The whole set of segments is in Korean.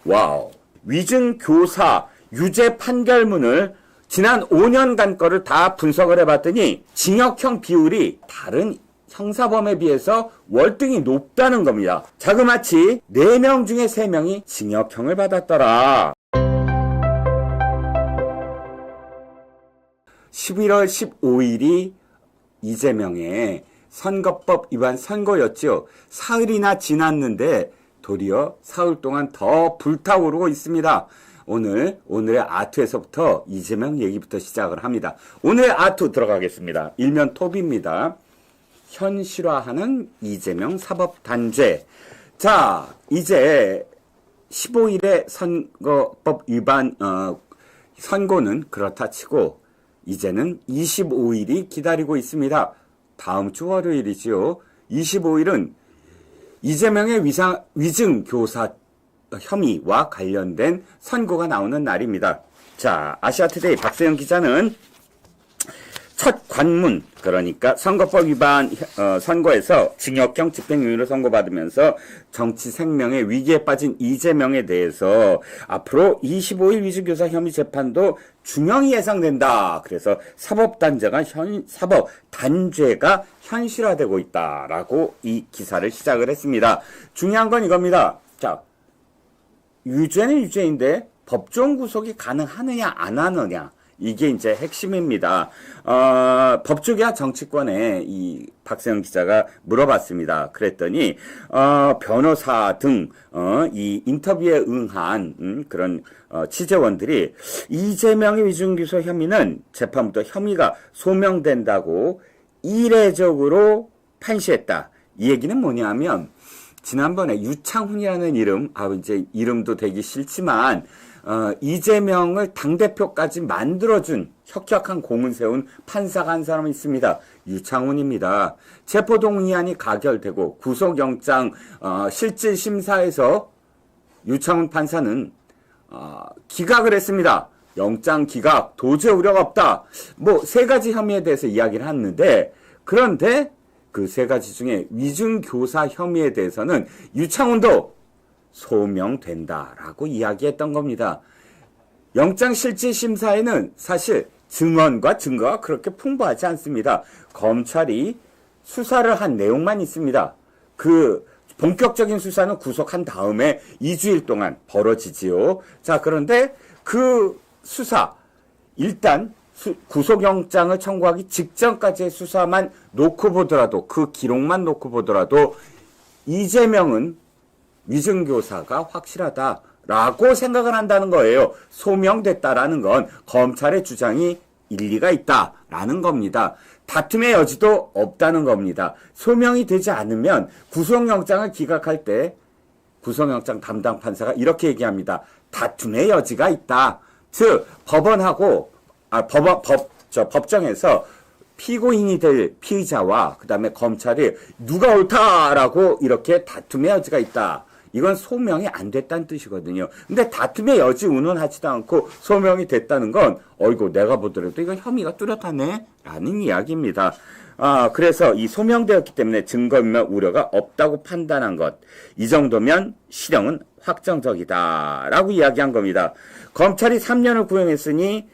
와우. 위증교사 유죄 판결문을 지난 5년간 거를 다 분석을 해봤더니 징역형 비율이 다른 형사범에 비해서 월등히 높다는 겁니다. 자그마치 4명 중에 3명이 징역형을 받았더라. 11월 15일이 이재명의 선거법 위반 선거였죠. 사흘이나 지났는데 도리어 사흘 동안 더 불타오르고 있습니다. 오늘의 아투에서부터 이재명 얘기부터 시작을 합니다. 오늘의 아투 들어가겠습니다. 일면 톱입니다. 현실화하는 이재명 사법단죄. 자, 이제 15일의 선거법 위반 선고는 그렇다 치고 이제는 25일이 기다리고 있습니다. 다음 주 월요일이지요. 25일은 이재명의 위증교사 혐의와 관련된 선고가 나오는 날입니다. 자, 아시아투데이 박세영 기자는 첫 관문, 그러니까 선거법 위반 선고에서 징역형 집행유예를 선고받으면서 정치 생명의 위기에 빠진 이재명에 대해서 앞으로 25일 위증교사 혐의 재판도 중형이 예상된다. 그래서 사법단죄가 현실화되고 있다라고 이 기사를 시작을 했습니다. 중요한 건 이겁니다. 자, 유죄는 유죄인데 법정 구속이 가능하느냐 안 하느냐, 이게 이제 핵심입니다. 법조계와 정치권에 이 박세영 기자가 물어봤습니다. 그랬더니 변호사 등 이 인터뷰에 응한 그런 취재원들이 이재명의 위증교사 혐의는 재판부터 혐의가 소명된다고 이례적으로 판시했다. 이 얘기는 뭐냐면 지난번에 유창훈이라는 이름, 이제 이름도 되기 싫지만 이재명을 당대표까지 만들어준 혁혁한 공을 세운 판사가 한 사람이 있습니다. 유창훈입니다. 체포동의안이 가결되고 구속영장 실질심사에서 유창훈 판사는 기각을 했습니다. 영장 기각, 도저히 우려가 없다. 뭐 3가지 혐의에 대해서 이야기를 했는데, 그런데 그 3가지 중에 위증교사 혐의에 대해서는 유창훈도 소명된다라고 이야기했던 겁니다. 영장실질심사에는 사실 증언과 증거가 그렇게 풍부하지 않습니다. 검찰이 수사를 한 내용만 있습니다. 그 본격적인 수사는 구속한 다음에 2주일 동안 벌어지지요. 자, 그런데 그 수사, 일단 구속영장을 청구하기 직전까지의 수사만 놓고 보더라도, 그 기록만 놓고 보더라도 이재명은 위증교사가 확실하다라고 생각을 한다는 거예요. 소명됐다라는 건 검찰의 주장이 일리가 있다라는 겁니다. 다툼의 여지도 없다는 겁니다. 소명이 되지 않으면 구속영장을 기각할 때 구속영장 담당 판사가 이렇게 얘기합니다. 다툼의 여지가 있다. 즉 법정에서 피고인이 될 피의자와 그 다음에 검찰이 누가 옳다라고 이렇게 다툼의 여지가 있다. 이건 소명이 안 됐다는 뜻이거든요. 근데 다툼의 여지 운운하지도 않고 소명이 됐다는 건 어이구, 내가 보더라도 이건 혐의가 뚜렷하네 라는 이야기입니다. 그래서 이 소명되었기 때문에 증거인멸 우려가 없다고 판단한 것, 이 정도면 실형은 확정적이다 라고 이야기한 겁니다. 검찰이 3년을 구형했으니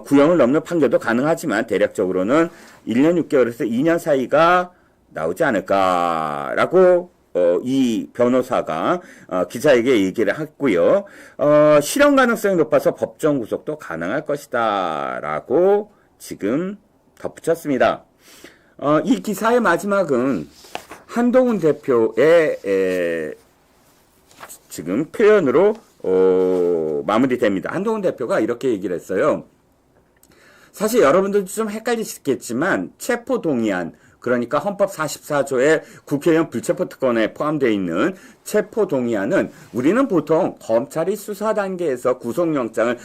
구형을 넘는 판결도 가능하지만 대략적으로는 1년 6개월에서 2년 사이가 나오지 않을까라고 이 변호사가 기자에게 얘기를 했고요. 실형 가능성이 높아서 법정 구속도 가능할 것이다 라고 지금 덧붙였습니다. 이 기사의 마지막은 한동훈 대표의 지금 표현으로 마무리됩니다. 한동훈 대표가 이렇게 얘기를 했어요. 사실 여러분들도 좀 헷갈리시겠지만 체포동의안, 그러니까 헌법 44조의 국회의원 불체포 특권에 포함되어 있는 체포동의안은 우리는 보통 검찰이 수사 단계에서 구속영장을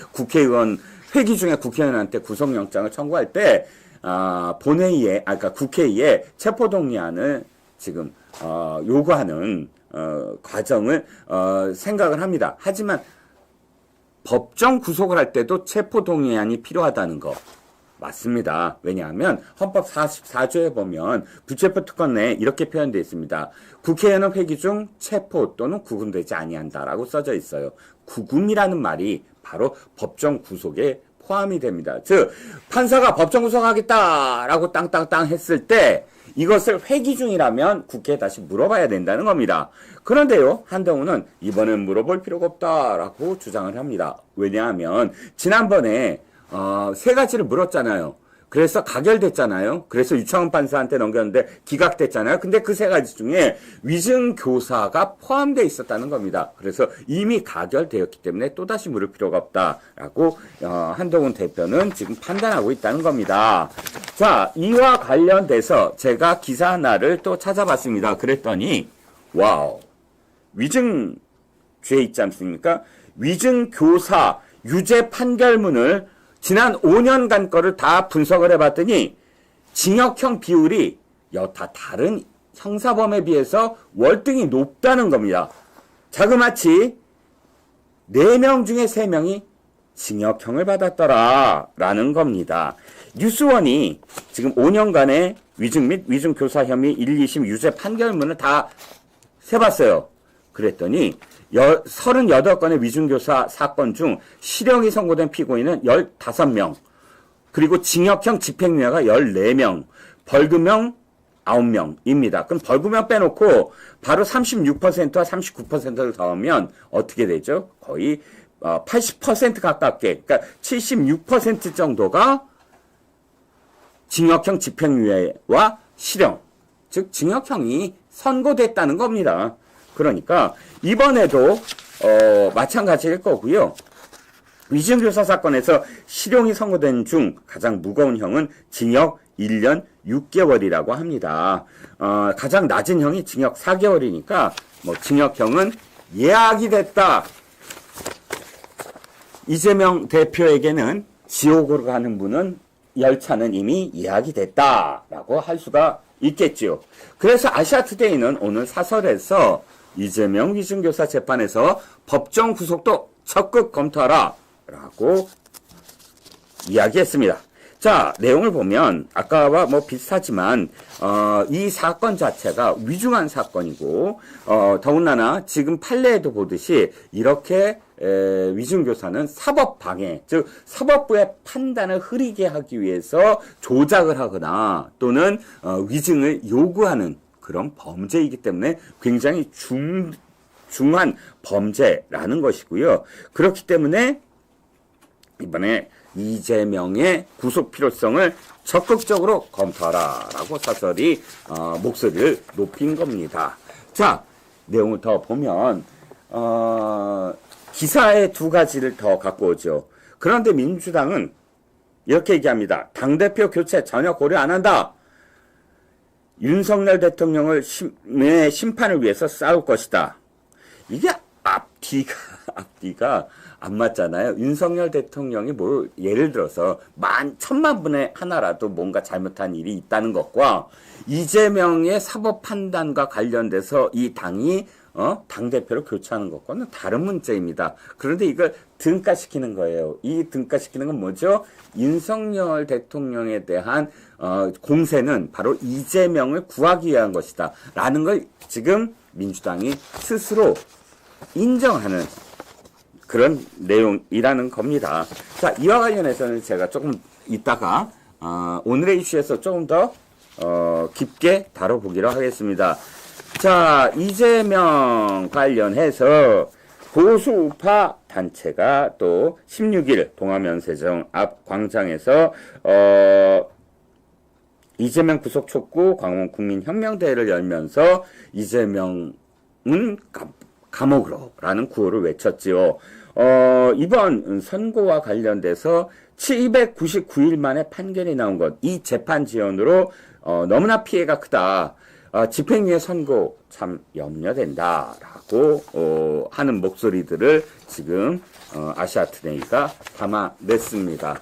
회기 중에 국회의원한테 구속영장을 청구할 때 본회의에, 그러니까 국회에 체포동의안을 지금 요구하는 과정을 생각을 합니다. 하지만 법정 구속을 할 때도 체포동의안이 필요하다는 거, 맞습니다. 왜냐하면 헌법 44조에 보면 불체포 특권 내에 이렇게 표현되어 있습니다. 국회의원은 회기 중 체포 또는 구금되지 아니한다라고 써져 있어요. 구금이라는 말이 바로 법정 구속에 포함이 됩니다. 즉 판사가 법정 구속하겠다라고 땅땅땅 했을 때 이것을 회기 중이라면 국회에 다시 물어봐야 된다는 겁니다. 그런데요, 한동훈은 이번엔 물어볼 필요가 없다라고 주장을 합니다. 왜냐하면 지난번에 3가지를 물었잖아요. 그래서 가결됐잖아요. 그래서 유창훈 판사한테 넘겼는데 기각됐잖아요. 근데 그 3가지 중에 위증교사가 포함되어 있었다는 겁니다. 그래서 이미 가결되었기 때문에 또다시 물을 필요가 없다라고 한동훈 대표는 지금 판단하고 있다는 겁니다. 자, 이와 관련돼서 제가 기사 하나를 또 찾아봤습니다. 그랬더니 와우, 위증죄 있지 않습니까? 위증교사 유죄 판결문을 지난 5년간 거를 다 분석을 해봤더니 징역형 비율이 여타 다른 형사범에 비해서 월등히 높다는 겁니다. 자그마치 4명 중에 3명이 징역형을 받았더라라는 겁니다. 뉴스원이 지금 5년간의 위증 및 위증교사 혐의 1, 2심 유죄 판결문을 다 세봤어요. 그랬더니 38건의 위증교사 사건 중 실형이 선고된 피고인은 15명, 그리고 징역형 집행유예가 14명, 벌금형 9명입니다. 그럼 벌금형 빼놓고 바로 36%와 39%를 더하면 어떻게 되죠? 거의 80% 가깝게, 그러니까 76% 정도가 징역형 집행유예와 실형, 즉 징역형이 선고됐다는 겁니다. 그러니까 이번에도 마찬가지일 거고요. 위증교사 사건에서 실형이 선고된 중 가장 무거운 형은 징역 1년 6개월이라고 합니다. 가장 낮은 형이 징역 4개월이니까 뭐 징역형은 예약이 됐다. 이재명 대표에게는 지옥으로 가는 분은 열차는 이미 예약이 됐다라고 할 수가 있겠지요. 그래서 아시아투데이는 오늘 사설에서 이재명 위증교사 재판에서 법정 구속도 적극 검토하라 라고 이야기했습니다. 자, 내용을 보면 아까와 뭐 비슷하지만 이 사건 자체가 위중한 사건이고 더군다나 지금 판례에도 보듯이 이렇게 위증교사는 사법방해, 즉 사법부의 판단을 흐리게 하기 위해서 조작을 하거나 또는 위증을 요구하는 그런 범죄이기 때문에 굉장히 중한 범죄라는 것이고요. 그렇기 때문에 이번에 이재명의 구속 필요성을 적극적으로 검토하라라고 사설이 목소리를 높인 겁니다. 자, 내용을 더 보면 기사의 2가지를 더 갖고 오죠. 그런데 민주당은 이렇게 얘기합니다. 당대표 교체 전혀 고려 안 한다. 윤석열 대통령을 심판을 위해서 싸울 것이다. 이게 앞뒤가 안 맞잖아요. 윤석열 대통령이 뭘 예를 들어서 1000만 분의 하나라도 뭔가 잘못한 일이 있다는 것과 이재명의 사법 판단과 관련돼서 이 당이 당대표를 교체하는 것과는 다른 문제입니다. 그런데 이걸 등가시키는 거예요. 이 등가시키는 건 뭐죠? 윤석열 대통령에 대한 공세는 바로 이재명을 구하기 위한 것이다 라는 걸 지금 민주당이 스스로 인정하는 그런 내용이라는 겁니다. 자, 이와 관련해서는 제가 조금 이따가 오늘의 이슈에서 조금 더 깊게 다뤄보기로 하겠습니다. 자, 이재명 관련해서 보수우파 단체가 또 16일 동아면세점 앞 광장에서 이재명 구속 촉구 광화문 국민혁명대회를 열면서 이재명은 감옥으로 라는 구호를 외쳤지요. 이번 선고와 관련돼서 799일 만에 판결이 나온 것, 이 재판 지연으로 너무나 피해가 크다. 집행유예 선고 참 염려된다라고 하는 목소리들을 지금 아시아투데이가 담아냈습니다.